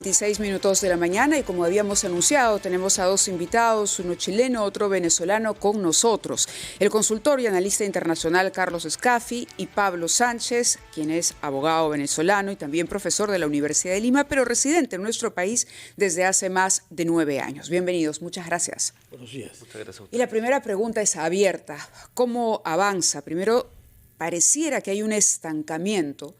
26 minutos de la mañana y como habíamos anunciado tenemos a dos invitados, uno chileno, otro venezolano con nosotros. El consultor y analista internacional Carlos Scaffi y Pablo Sánchez, quien es abogado venezolano y también profesor de la Universidad de Lima, pero residente en nuestro país desde hace más de 9 años. Bienvenidos, muchas gracias. Buenos días. Muchas gracias a usted. Y la primera pregunta es abierta. ¿Cómo avanza? Primero, pareciera que hay un estancamiento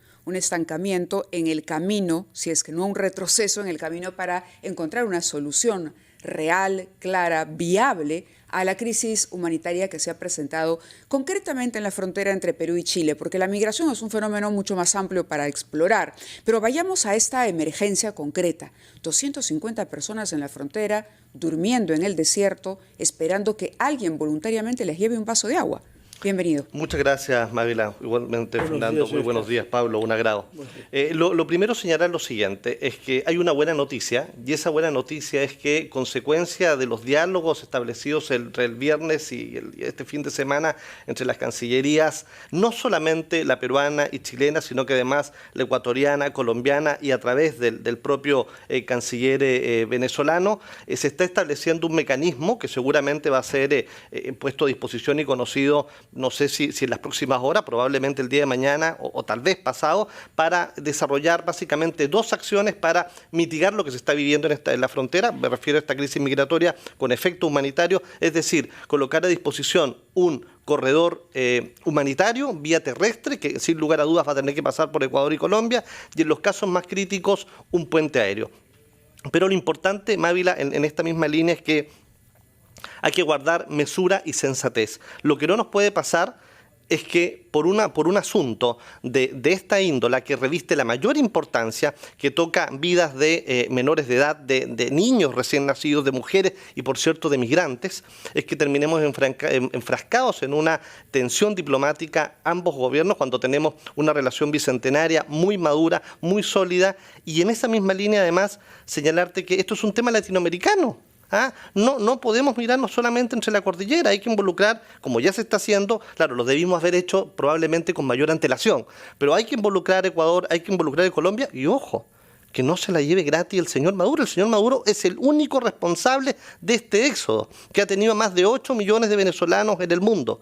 en el camino, si es que no un retroceso en el camino para encontrar una solución real, clara, viable a la crisis humanitaria que se ha presentado concretamente en la frontera entre Perú y Chile, porque la migración es un fenómeno mucho más amplio para explorar. Pero vayamos a esta emergencia concreta. 250 personas en la frontera, durmiendo en el desierto, esperando que alguien voluntariamente les lleve un vaso de agua. Bienvenido. Muchas gracias, Mávila. Igualmente, Fernando. Muy buenos días, Pablo. Un agrado. Lo primero señalar lo siguiente, es que hay una buena noticia, y esa buena noticia es que, consecuencia de los diálogos establecidos entre el viernes y este fin de semana entre las cancillerías, no solamente la peruana y chilena, sino que además la ecuatoriana, colombiana y a través del propio canciller venezolano, se está estableciendo un mecanismo que seguramente va a ser puesto a disposición y conocido, no sé si en las próximas horas, probablemente el día de mañana o tal vez pasado, para desarrollar básicamente dos acciones para mitigar lo que se está viviendo en la frontera. Me refiero a esta crisis migratoria con efecto humanitario, es decir, colocar a disposición un corredor humanitario vía terrestre que sin lugar a dudas va a tener que pasar por Ecuador y Colombia, y en los casos más críticos un puente aéreo. Pero lo importante, Mávila, en esta misma línea es que hay que guardar mesura y sensatez. Lo que no nos puede pasar es que por un asunto de esta índola que reviste la mayor importancia, que toca vidas de menores de edad, de niños recién nacidos, de mujeres y, por cierto, de migrantes, es que terminemos enfrascados en una tensión diplomática ambos gobiernos cuando tenemos una relación bicentenaria muy madura, muy sólida, y en esa misma línea, además, señalarte que esto es un tema latinoamericano. No podemos mirarnos solamente entre la cordillera, hay que involucrar, como ya se está haciendo, claro, lo debimos haber hecho probablemente con mayor antelación, pero hay que involucrar a Ecuador, hay que involucrar a Colombia, y ojo, que no se la lleve gratis el señor Maduro. El señor Maduro es el único responsable de este éxodo, que ha tenido más de 8 millones de venezolanos en el mundo,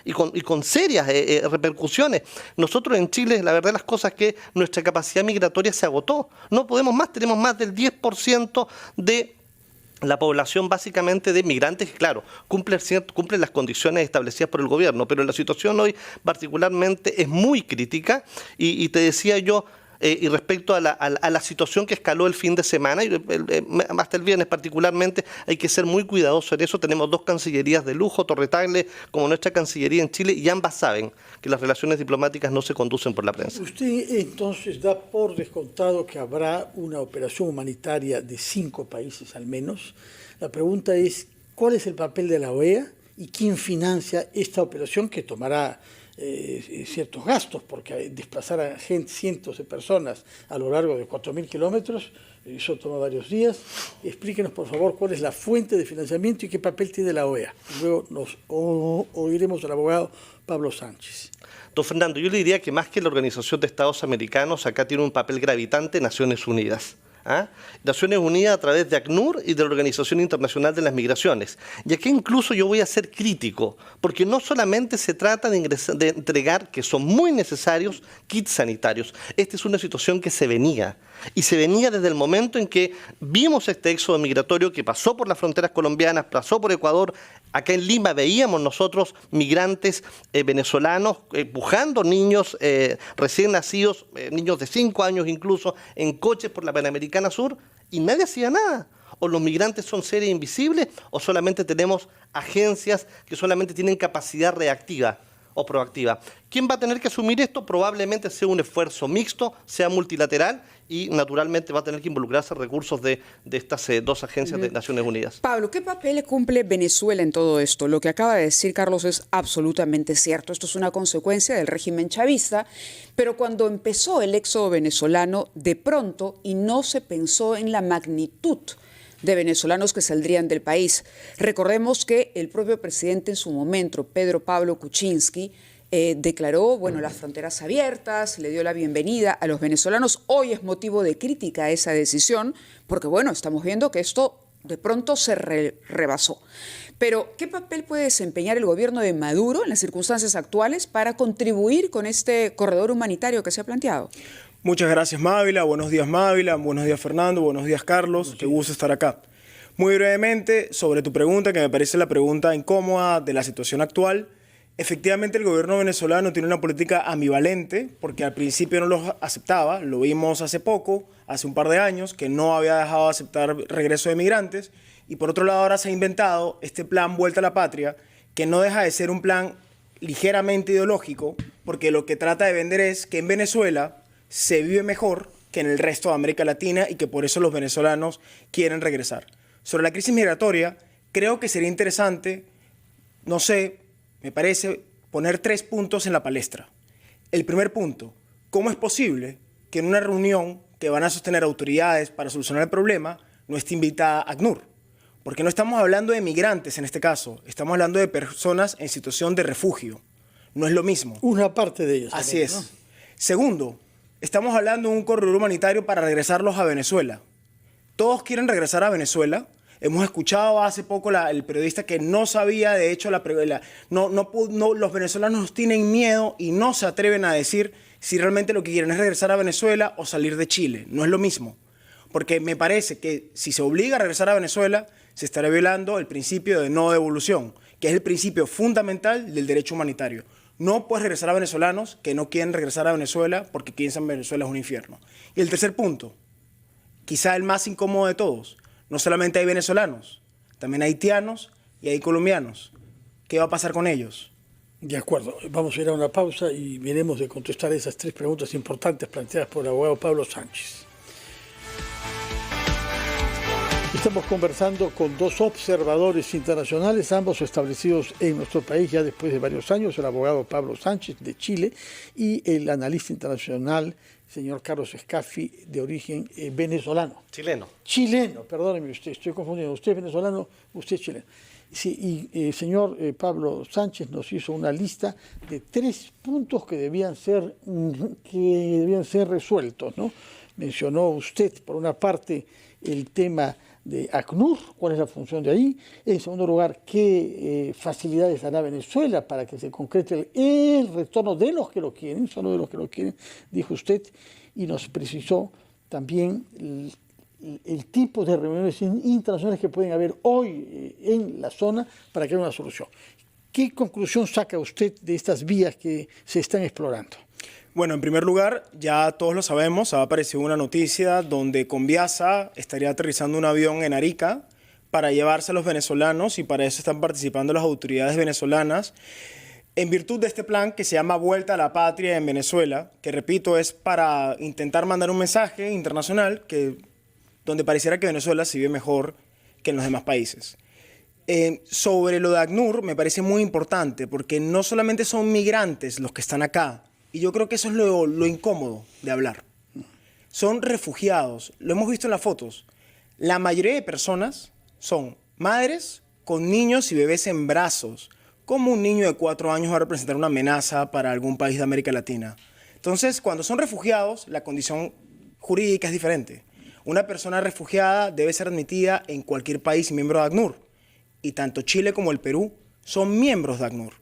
y con serias repercusiones. Nosotros en Chile, la verdad de las cosas es que nuestra capacidad migratoria se agotó, no podemos más, tenemos más del 10% de la población básicamente de migrantes que, claro, cumplen las condiciones establecidas por el gobierno, pero la situación hoy particularmente es muy crítica y te decía yo, y respecto a la situación que escaló el fin de semana, y hasta el viernes particularmente, hay que ser muy cuidadosos en eso. Tenemos dos cancillerías de lujo, Torre Tagle como nuestra cancillería en Chile, y ambas saben que las relaciones diplomáticas no se conducen por la prensa. Usted entonces da por descontado que habrá una operación humanitaria de 5 países al menos. La pregunta es, ¿cuál es el papel de la OEA y quién financia esta operación que tomará ciertos gastos, porque desplazar a cientos de personas a lo largo de 4.000 kilómetros, eso toma varios días? Explíquenos, por favor, cuál es la fuente de financiamiento y qué papel tiene la OEA. Luego nos oiremos al abogado Pablo Sánchez. Don Fernando, yo le diría que más que la Organización de Estados Americanos, acá tiene un papel gravitante Naciones Unidas. Naciones Unidas a través de ACNUR y de la Organización Internacional de las Migraciones. Y aquí incluso yo voy a ser crítico, porque no solamente se trata de entregar, que son muy necesarios, kits sanitarios. Esta es una situación que se venía, y se venía desde el momento en que vimos este éxodo migratorio que pasó por las fronteras colombianas, pasó por Ecuador. Acá en Lima veíamos nosotros migrantes venezolanos empujando niños recién nacidos, niños de 5 años incluso, en coches por la Panamericana Sur, y nadie hacía nada. O los migrantes son seres invisibles, o solamente tenemos agencias que solamente tienen capacidad reactiva o proactiva. ¿Quién va a tener que asumir esto? Probablemente sea un esfuerzo mixto, sea multilateral, y naturalmente va a tener que involucrarse recursos de estas dos agencias de Naciones Unidas. Pablo, ¿qué papel cumple Venezuela en todo esto? Lo que acaba de decir Carlos es absolutamente cierto. Esto es una consecuencia del régimen chavista, pero cuando empezó el éxodo venezolano, de pronto, y no se pensó en la magnitud de venezolanos que saldrían del país. Recordemos que el propio presidente en su momento, Pedro Pablo Kuczynski, declaró, bueno, las fronteras abiertas, le dio la bienvenida a los venezolanos. Hoy es motivo de crítica esa decisión, porque bueno, estamos viendo que esto de pronto se rebasó. Pero, ¿qué papel puede desempeñar el gobierno de Maduro en las circunstancias actuales para contribuir con este corredor humanitario que se ha planteado? Muchas gracias, Mávila. Buenos días, Mávila. Buenos días, Fernando. Buenos días, Carlos. Qué gusto estar acá. Muy brevemente, sobre tu pregunta, que me parece la pregunta incómoda de la situación actual. Efectivamente, el gobierno venezolano tiene una política ambivalente, porque al principio no los aceptaba. Lo vimos hace poco, hace un par de años, que no había dejado de aceptar regreso de migrantes. Y por otro lado, ahora se ha inventado este plan Vuelta a la Patria, que no deja de ser un plan ligeramente ideológico, porque lo que trata de vender es que en Venezuela se vive mejor que en el resto de América Latina y que por eso los venezolanos quieren regresar. Sobre la crisis migratoria, creo que sería interesante, no sé, me parece, poner 3 puntos en la palestra. El primer punto, ¿cómo es posible que en una reunión que van a sostener autoridades para solucionar el problema no esté invitada ACNUR? Porque no estamos hablando de migrantes en este caso, estamos hablando de personas en situación de refugio. No es lo mismo. Una parte de ellos. Así es. ¿No? Segundo, estamos hablando de un corredor humanitario para regresarlos a Venezuela. Todos quieren regresar a Venezuela. Hemos escuchado hace poco el periodista que no sabía, de hecho, los venezolanos tienen miedo y no se atreven a decir si realmente lo que quieren es regresar a Venezuela o salir de Chile. No es lo mismo. Porque me parece que si se obliga a regresar a Venezuela, se estará violando el principio de no devolución, que es el principio fundamental del derecho humanitario. No puedes regresar a venezolanos que no quieren regresar a Venezuela porque piensan que Venezuela es un infierno. Y el tercer punto, quizá el más incómodo de todos, no solamente hay venezolanos, también hay haitianos y hay colombianos. ¿Qué va a pasar con ellos? De acuerdo, vamos a ir a una pausa y veremos de contestar esas 3 preguntas importantes planteadas por el abogado Pablo Sánchez. Estamos conversando con 2 observadores internacionales, ambos establecidos en nuestro país ya después de varios años, el abogado Pablo Sánchez de Chile y el analista internacional, señor Carlos Scafi, de origen venezolano. Chileno, perdóneme usted, estoy confundiendo. Usted es venezolano, usted es chileno. Sí, y señor Pablo Sánchez nos hizo una lista de 3 puntos que debían ser resueltos, ¿no? Mencionó usted, por una parte, el tema de ACNUR, cuál es la función de ahí. En segundo lugar, qué facilidades dará Venezuela para que se concrete el retorno de los que lo quieren, solo de los que lo quieren, dijo usted, y nos precisó también el tipo de reuniones internacionales que pueden haber hoy en la zona para que haya una solución. ¿Qué conclusión saca usted de estas vías que se están explorando? Bueno, en primer lugar, ya todos lo sabemos, ha aparecido una noticia donde Conviasa estaría aterrizando un avión en Arica para llevarse a los venezolanos y para eso están participando las autoridades venezolanas en virtud de este plan que se llama Vuelta a la Patria en Venezuela, que repito es para intentar mandar un mensaje internacional donde pareciera que Venezuela se vive mejor que en los demás países. Sobre lo de ACNUR me parece muy importante porque no solamente son migrantes los que están acá, y yo creo que eso es lo incómodo de hablar. Son refugiados, lo hemos visto en las fotos. La mayoría de personas son madres con niños y bebés en brazos. ¿Cómo un niño de 4 años va a representar una amenaza para algún país de América Latina? Entonces, cuando son refugiados, la condición jurídica es diferente. Una persona refugiada debe ser admitida en cualquier país miembro de ACNUR. Y tanto Chile como el Perú son miembros de ACNUR.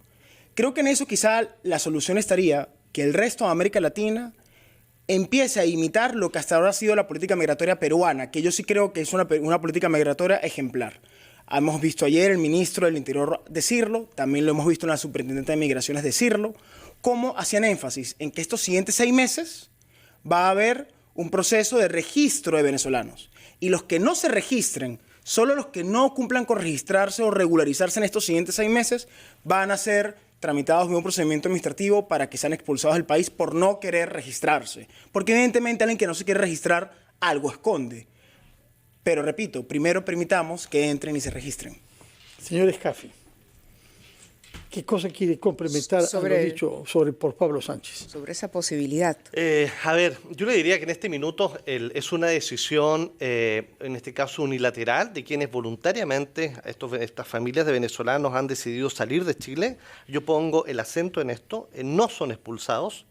Creo que en eso quizá la solución estaría que el resto de América Latina empiece a imitar lo que hasta ahora ha sido la política migratoria peruana, que yo sí creo que es una política migratoria ejemplar. Hemos visto ayer el ministro del Interior decirlo, también lo hemos visto en la superintendente de Migraciones decirlo, cómo hacían énfasis en que estos siguientes 6 meses va a haber un proceso de registro de venezolanos. Y los que no se registren, solo los que no cumplan con registrarse o regularizarse en estos siguientes 6 meses, van a ser tramitados en un procedimiento administrativo para que sean expulsados del país por no querer registrarse. Porque evidentemente alguien que no se quiere registrar algo esconde. Pero repito, primero permitamos que entren y se registren. Señor Scafi. ¿Qué cosa quiere complementar a lo dicho por Pablo Sánchez? Sobre esa posibilidad. A ver, yo le diría que en este minuto es una decisión, en este caso unilateral, de quienes voluntariamente, estas familias de venezolanos han decidido salir de Chile. Yo pongo el acento en esto, no son expulsados.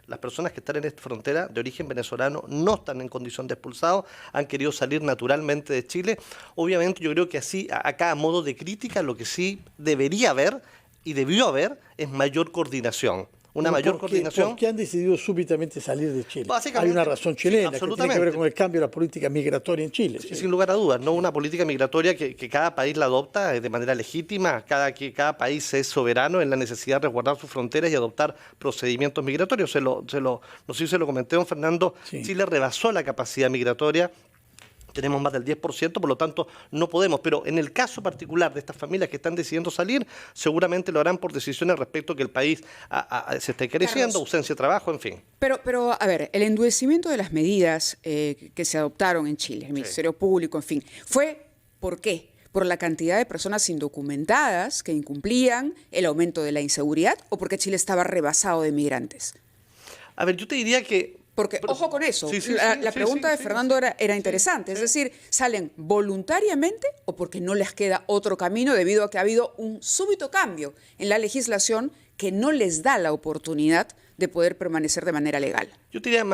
Las personas que están en esta frontera de origen venezolano no están en condición de expulsados, han querido salir naturalmente de Chile. Obviamente yo creo que así, acá a modo de crítica, lo que sí debería haber y debió haber es mayor coordinación. Coordinación. ¿Por qué han decidido súbitamente salir de Chile? Básicamente, hay una razón chilena sí, que tiene que ver con el cambio de la política migratoria en Chile. Sí, sin lugar a dudas, no una política migratoria que cada país la adopta de manera legítima, cada país es soberano en la necesidad de resguardar sus fronteras y adoptar procedimientos migratorios. No sé si se lo comenté, don Fernando, sí. Chile rebasó la capacidad migratoria. Tenemos más del 10%, por lo tanto no podemos. Pero en el caso particular de estas familias que están decidiendo salir, seguramente lo harán por decisiones respecto a que el país se esté creciendo, ausencia de trabajo, en fin. Pero a ver, el endurecimiento de las medidas que se adoptaron en Chile, el Ministerio Público, en fin, ¿por qué? ¿Por la cantidad de personas indocumentadas que incumplían, el aumento de la inseguridad o porque Chile estaba rebasado de migrantes? A ver, yo te diría que... Porque, ojo con eso, la pregunta de Fernando era interesante, es decir, ¿salen voluntariamente o porque no les queda otro camino debido a que ha habido un súbito cambio en la legislación que no les da la oportunidad de poder permanecer de manera legal? Yo te diría,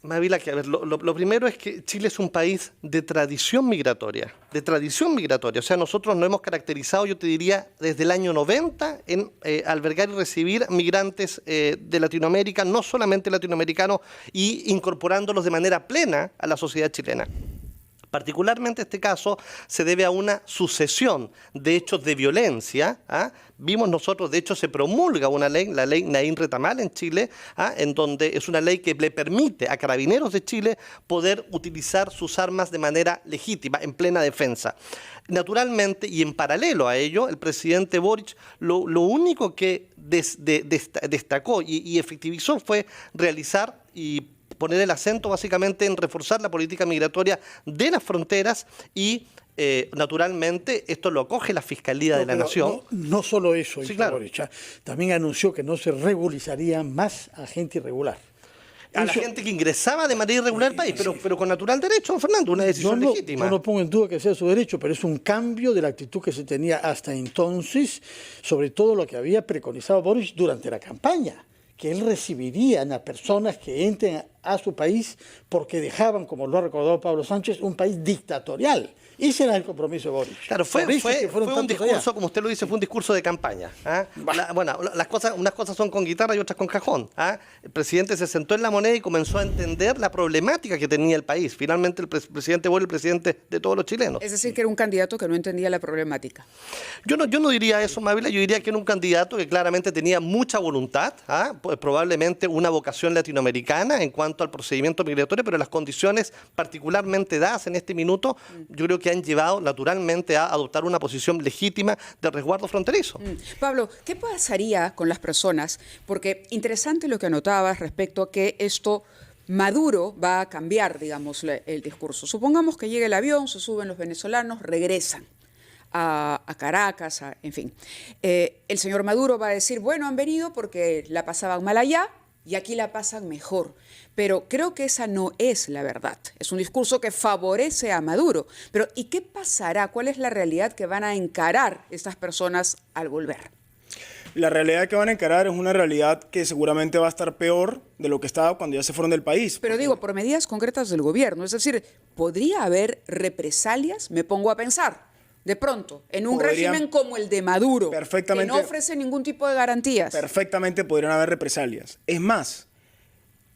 Mavila, que a ver, lo primero es que Chile es un país de tradición migratoria, o sea, nosotros nos hemos caracterizado, yo te diría, desde el año 90 en albergar y recibir migrantes de Latinoamérica, no solamente latinoamericanos, y incorporándolos de manera plena a la sociedad chilena. Particularmente este caso se debe a una sucesión de hechos de violencia. Vimos nosotros, de hecho se promulga una ley, la ley Naín Retamal en Chile, en donde es una ley que le permite a Carabineros de Chile poder utilizar sus armas de manera legítima, en plena defensa. Naturalmente, y en paralelo a ello, el presidente Boric lo único que destacó y efectivizó fue realizar y poner el acento básicamente en reforzar la política migratoria de las fronteras y naturalmente esto lo acoge la Fiscalía de la Nación. No solo eso, sí, claro. Boric, también anunció que no se regularizaría más a gente irregular. La gente que ingresaba de manera irregular al país, pero con natural derecho, don Fernando, una decisión legítima. Yo no pongo en duda que sea su derecho, pero es un cambio de la actitud que se tenía hasta entonces, sobre todo lo que había preconizado Boric durante la campaña, que él recibiría a personas que entren a su país porque dejaban, como lo ha recordado Pablo Sánchez, un país dictatorial. Ese era el compromiso de Boric. Claro, fue un discurso, como usted lo dice, fue un discurso de campaña. Unas cosas son con guitarra y otras con cajón. El presidente se sentó en la moneda y comenzó a entender la problemática que tenía el país. Finalmente el presidente Boric, el presidente de todos los chilenos. Es decir, que era un candidato que no entendía la problemática. Yo no diría eso, Mavila, yo diría que era un candidato que claramente tenía mucha voluntad, probablemente una vocación latinoamericana en cuanto al procedimiento migratorio, pero las condiciones particularmente dadas en este minuto, yo creo que han llevado naturalmente a adoptar una posición legítima de resguardo fronterizo. Pablo, ¿qué pasaría con las personas? Porque interesante lo que anotabas respecto a que esto Maduro va a cambiar, digamos, el discurso. Supongamos que llega el avión, se suben los venezolanos, regresan a Caracas, en fin. El señor Maduro va a decir, bueno, han venido porque la pasaban mal allá y aquí la pasan mejor. Pero creo que esa no es la verdad. Es un discurso que favorece a Maduro. Pero ¿y qué pasará? ¿Cuál es la realidad que van a encarar estas personas al volver? La realidad que van a encarar es una realidad que seguramente va a estar peor de lo que estaba cuando ya se fueron del país. Pero digo, por medidas concretas del gobierno. Es decir, ¿podría haber represalias? Me pongo a pensar. De pronto, en un régimen como el de Maduro, que no ofrece ningún tipo de garantías. Perfectamente podrían haber represalias. Es más,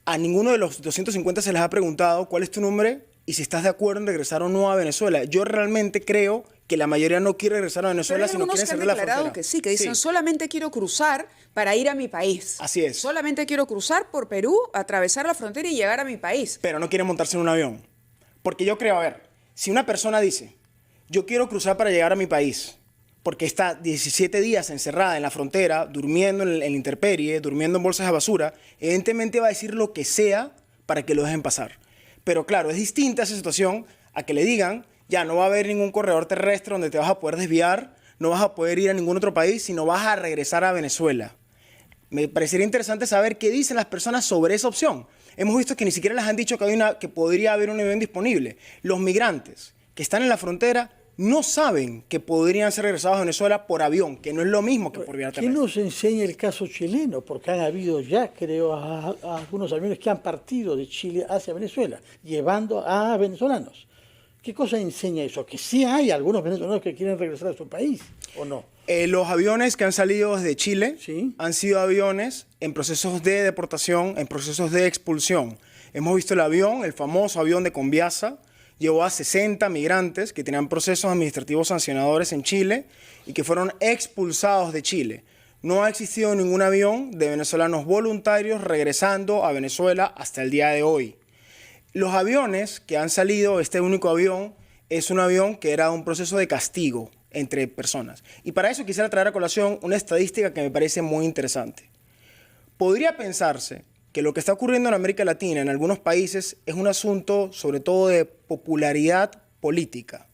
a ninguno de los 250 se les ha preguntado cuál es tu nombre y si estás de acuerdo en regresar o no a Venezuela. Yo realmente creo que la mayoría no quiere regresar a Venezuela, sino quieren salir de la frontera. Pero hay algunos que han declarado que sí, que dicen solamente quiero cruzar para ir a mi país. Así es. Solamente quiero cruzar por Perú, atravesar la frontera y llegar a mi país. Pero no quieren montarse en un avión. Porque yo creo, a ver, si una persona dice, yo quiero cruzar para llegar a mi país, porque está 17 días encerrada en la frontera, durmiendo en la intemperie, durmiendo en bolsas de basura, evidentemente va a decir lo que sea para que lo dejen pasar. Pero claro, es distinta esa situación a que le digan, ya no va a haber ningún corredor terrestre donde te vas a poder desviar, no vas a poder ir a ningún otro país, sino vas a regresar a Venezuela. Me parecería interesante saber qué dicen las personas sobre esa opción. Hemos visto que ni siquiera les han dicho que podría haber un avión disponible. Los migrantes que están en la frontera no saben que podrían ser regresados a Venezuela por avión, que no es lo mismo que por vía terrestre. ¿Qué nos enseña el caso chileno? Porque han habido ya, creo, a algunos aviones que han partido de Chile hacia Venezuela, llevando a venezolanos. ¿Qué cosa enseña eso? ¿Que sí hay algunos venezolanos que quieren regresar a su país o no? Los aviones que han salido desde Chile ¿Sí? han sido aviones en procesos de deportación, en procesos de expulsión. Hemos visto el avión, el famoso avión de Conviasa, llevó a 60 migrantes que tenían procesos administrativos sancionadores en Chile y que fueron expulsados de Chile. No ha existido ningún avión de venezolanos voluntarios regresando a Venezuela hasta el día de hoy. Los aviones que han salido, este único avión, es un avión que era un proceso de castigo entre personas. Y para eso quisiera traer a colación una estadística que me parece muy interesante. Podría pensarse que lo que está ocurriendo en América Latina, en algunos países, es un asunto sobre todo de popularidad política.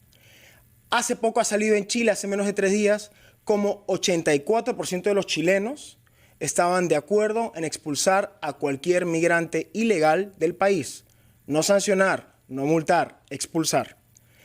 Hace poco ha salido en Chile, hace menos de 3 días, como 84% de los chilenos estaban de acuerdo en expulsar a cualquier migrante ilegal del país. No sancionar, no multar, expulsar.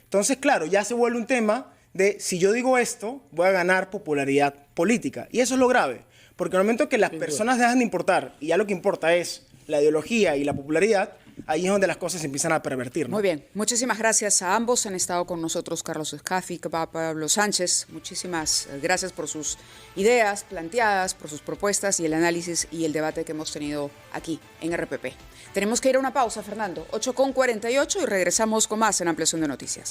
Entonces, claro, ya se vuelve un tema de si yo digo esto, voy a ganar popularidad política. Y eso es lo grave. Porque en el momento que las personas dejan de importar y ya lo que importa es la ideología y la popularidad, ahí es donde las cosas se empiezan a pervertir, ¿no? Muy bien, muchísimas gracias a ambos. Han estado con nosotros Carlos Escafi, Pablo Sánchez. Muchísimas gracias por sus ideas planteadas, por sus propuestas y el análisis y el debate que hemos tenido aquí en RPP. Tenemos que ir a una pausa, Fernando, 8:48 y regresamos con más en Ampliación de Noticias.